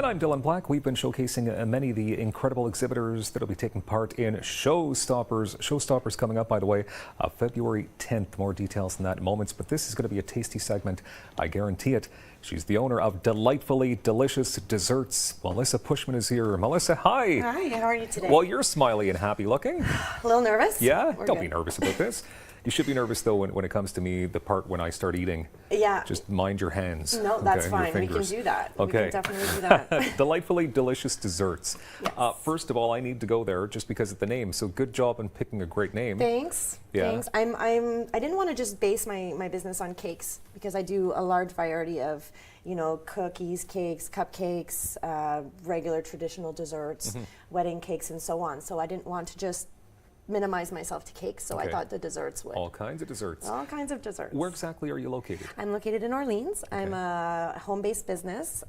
And I'm Dylan Black. We've been showcasing many of the incredible exhibitors that will be taking part in Showstoppers. Showstoppers coming up, by the way, February 10th. More details on that in moments, but this is going to be a tasty segment. I guarantee it. She's the owner of Delightfully Delicious Desserts. Melissa Pushman is here. Melissa, hi. Hi, how are you today? Well, you're smiley and happy looking. A little nervous? Yeah? We're Don't good. be nervous about this. You should be nervous, though, when it comes to me, the part when I start eating. Yeah. Just mind your hands. No, that's okay, fine. We can do that. Okay. We can definitely do that. Delightfully Delicious Desserts. Yes. First of all, I need to go there just because of the name. So good job in picking a great name. Thanks. Yeah. Thanks. I didn't want to just base my business on cakes because I do a large variety of, you know, cookies, cakes, cupcakes, regular traditional desserts, wedding cakes, and so on. So I didn't want to just minimize myself to cakes, so I thought the desserts would. All kinds of desserts. All kinds of desserts. Where exactly are you located? I'm located in Orleans. Okay. I'm a home-based business,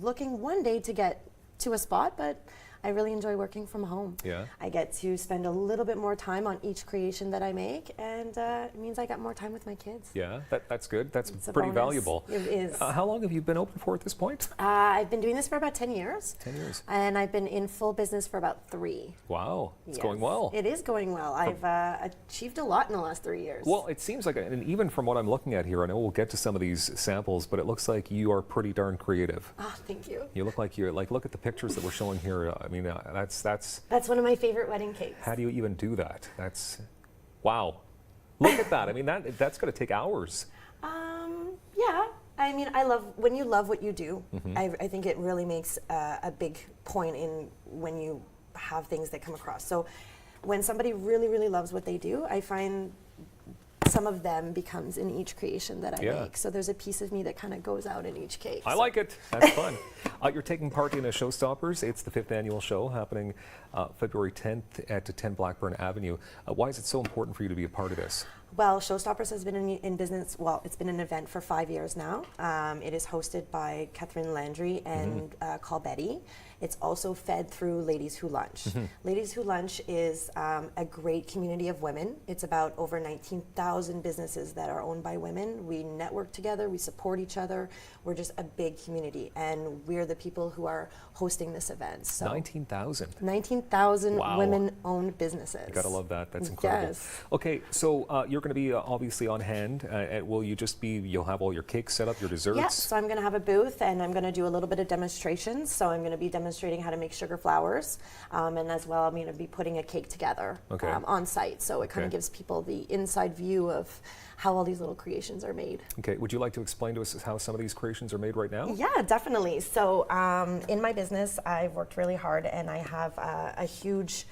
looking one day to get to a spot, but I really enjoy working from home. Yeah. I get to spend a little bit more time on each creation that I make, and it means I got more time with my kids. Yeah, that's good. That's It's a pretty bonus. valuable. It is. How long have you been open for at this point? I've been doing this for about 10 years. 10 years. And I've been in full business for about 3. Wow, it's Yes. going well. It is going well. I've achieved a lot in the last 3 years. Well, it seems like, and even from what I'm looking at here, I know we'll get to some of these samples, but it looks like you are pretty darn creative. Oh, thank you. You look like look at the pictures that we're showing here. I mean, That's one of my favorite wedding cakes. how do you even do that? That's, wow. Look at that. I mean, that's going to take hours. Yeah. I mean, when you love what you do, I think it really makes a big point in when you have things that come across. So when somebody really, really loves what they do, I find some of them becomes in each creation that I make. So there's a piece of me that kind of goes out in each cake. I like it. That's fun. You're taking part in a Showstoppers. It's the 5th annual show happening February 10th at 10 Blackburn Avenue. Why is it so important for you to be a part of this? Well, Showstoppers has been in business, well, it's been an event for 5 years now. It is hosted by Catherine Landry and Call Betty. It's also fed through Ladies Who Lunch. Ladies Who Lunch is a great community of women. It's about over 19,000 businesses that are owned by women. We network together, we support each other. We're just a big community, and we're the people who are hosting this event. So 19,000. 19,000 Wow. women-owned businesses. You gotta love that. That's incredible. Yes. Okay, so you're going to be obviously on hand. Will you just be? You'll have all your cakes set up, your desserts. Yeah, so I'm going to have a booth, and I'm going to do a little bit of demonstrations. So I'm going to be demonstrating how to make sugar flowers, and as well, I'm going to be putting a cake together on site. So it kind of gives people the inside view of how all these little creations are made. Okay, would you like to explain to us how some of these creations are made right now? Yeah, definitely. So in my business, I've worked really hard, and I have a huge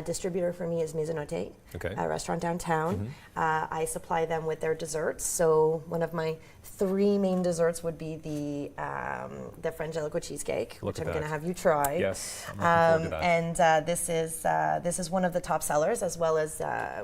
distributor for me is Maisonnotte, a restaurant downtown. I supply them with their desserts. So one of my 3 main desserts would be the Frangelico cheesecake, which I'm going to have you try. Yes, I'm looking forward to that. And this is one of the top sellers, as well as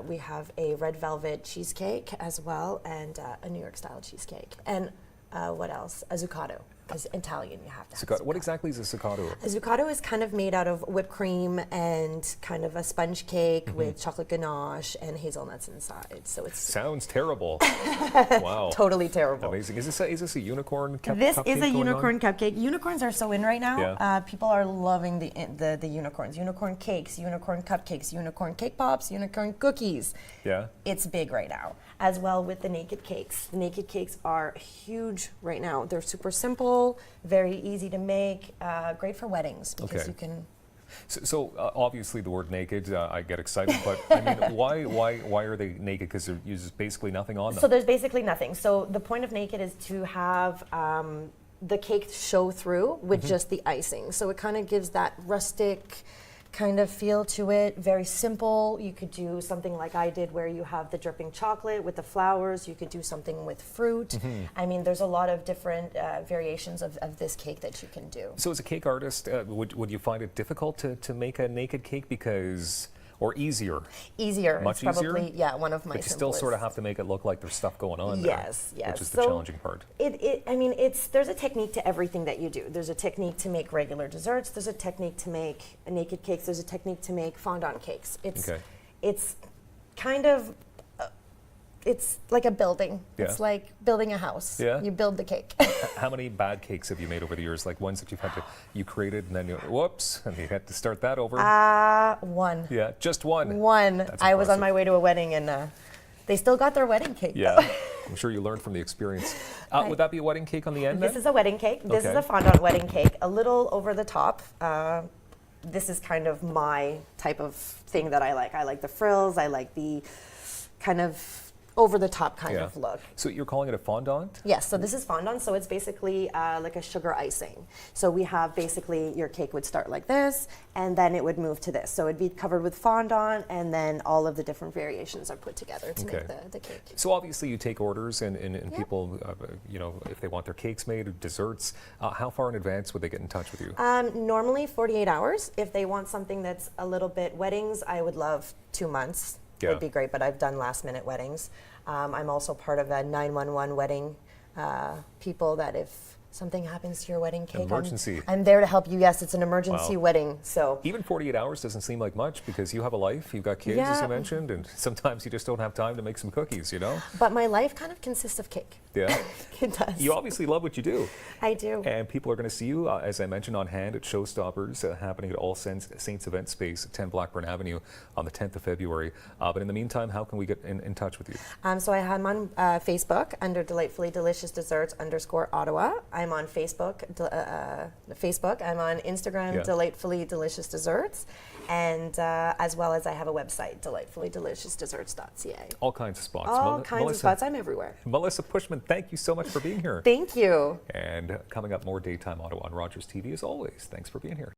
we have a red velvet cheesecake as well, and a New York style cheesecake. And what else? A zuccato. Because Italian, you have to have zuccato. What exactly is a zuccato? A zuccato is kind of made out of whipped cream and kind of a sponge cake with chocolate ganache and hazelnuts inside. So it sounds terrible. Wow. Totally terrible. Amazing. Is this a unicorn cupcake? This is a unicorn cupcake. Unicorns are so in right now. Yeah. People are loving the unicorns. Unicorn cakes, unicorn cupcakes, unicorn cake pops, unicorn cookies. Yeah. It's big right now. As well with the naked cakes. The naked cakes are huge right now. They're super simple, very easy to make, great for weddings because you can. So obviously the word naked, I get excited, but I mean, why are they naked? Because there's basically nothing on them. So there's basically nothing. So the point of naked is to have the cake show through with just the icing. So it kind of gives that rustic kind of feel to it, very simple. You could do something like I did where you have the dripping chocolate with the flowers. You could do something with fruit. I mean, there's a lot of different variations of this cake that you can do. So as a cake artist, would you find it difficult to make a naked cake because, or easier? Easier. Much it's probably, easier? yeah, one of my But you still sort of have to make it look like there's stuff going on yes, there, yes. which is the challenging part. I mean, there's a technique to everything that you do. There's a technique to make regular desserts. There's a technique to make naked cakes. There's a technique to make fondant cakes. It's kind of it's like a building. Yeah. It's like building a house. Yeah. You build the cake. How many bad cakes have you made over the years? Like ones that you created and then whoops, and you had to start that over? One. Yeah, just one. One. That's I was on impressive. my way to a wedding and they still got their wedding cake. Yeah, though. I'm sure you learned from the experience. Would that be a wedding cake on the end This then? is a wedding cake. This is Okay. a fondant wedding cake. A little over the top. This is kind of my type of thing that I like. I like the frills. I like the kind of over the top kind of look. So you're calling it a fondant? Yes, so this is fondant, so it's basically like a sugar icing. So we have basically your cake would start like this, and then it would move to this. So it'd be covered with fondant, and then all of the different variations are put together to make the cake. So obviously you take orders and people, if they want their cakes made, or desserts, how far in advance would they get in touch with you? Normally 48 hours. If they want something that's a little bit weddings, I would love 2 months. Yeah. Would be great, but I've done last minute weddings. I'm also part of a 911 wedding people that if something happens to your wedding cake, Emergency. I'm there to help you. Yes, it's an emergency Wow. wedding. So Even 48 hours doesn't seem like much because you have a life, you've got kids, as Yeah. you mentioned, and sometimes you just don't have time to make some cookies, you know? But my life kind of consists of cake. Yeah. It does. You obviously love what you do. I do. And people are going to see you, as I mentioned, on hand at Showstoppers, happening at All Saints Event Space at 10 Blackburn Avenue on the 10th of February. But in the meantime, how can we get in touch with you? So I'm on Facebook under Delightfully Delicious Desserts _Ottawa. I'm on Facebook. I'm on Instagram, Yeah. Delightfully Delicious Desserts, and as well as I have a website, delightfullydeliciousdesserts.ca. All kinds of spots. All kinds of spots. I'm everywhere. Melissa Pushman, thank you so much for being here. Thank you. And coming up, more Daytime Ottawa on Rogers TV as always. Thanks for being here.